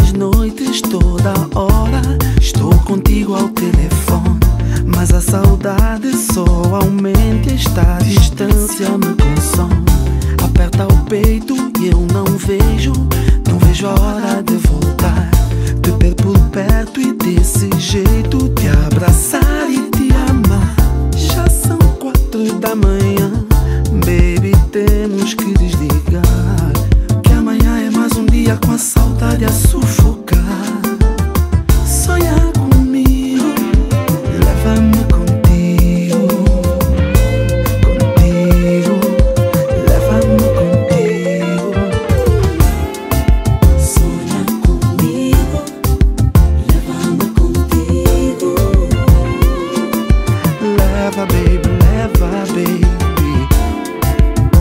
as noites, toda hora estou contigo ao telefone, mas a saudade só aumenta e esta distância me consome. Aperta o peito e eu não vejo a hora de voltar, te ter por perto e desse jeito te abraçar e te amar. Já são 4 da manhã, baby, temos que desligar, que amanhã é mais um dia com a saudade a sufocar. Sonha comigo, leva-me contigo, contigo, leva-me contigo. Sonha comigo, leva-me contigo. Leva, baby, leva, baby.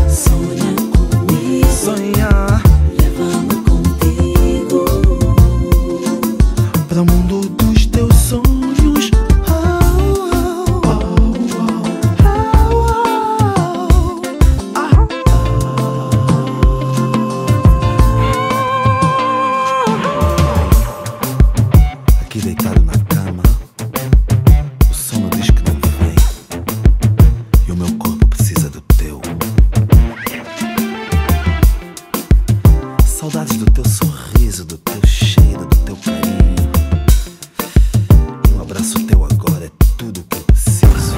Sonha comigo, Sonhar leva-me contigo. para o mundo dos teus sonhos. Oh, oh, oh, oh. Aqui deitado na cama, o sono diz que não vem, e o meu corpo precisa do teu. Saudades do teu sorriso, do teu cheiro, do teu carinho. E um abraço teu agora é tudo que eu preciso.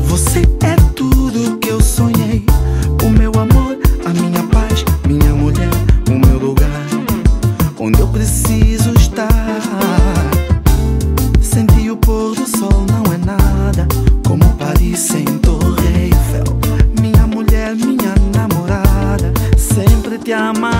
Você é tudo que eu sonhei, o meu amor, a minha paz, minha mulher, o meu lugar, onde eu preciso estar. Sentir o pôr do sol não é nada, como Paris sem Torre Eiffel. Minha mulher, minha namorada, sempre te amar.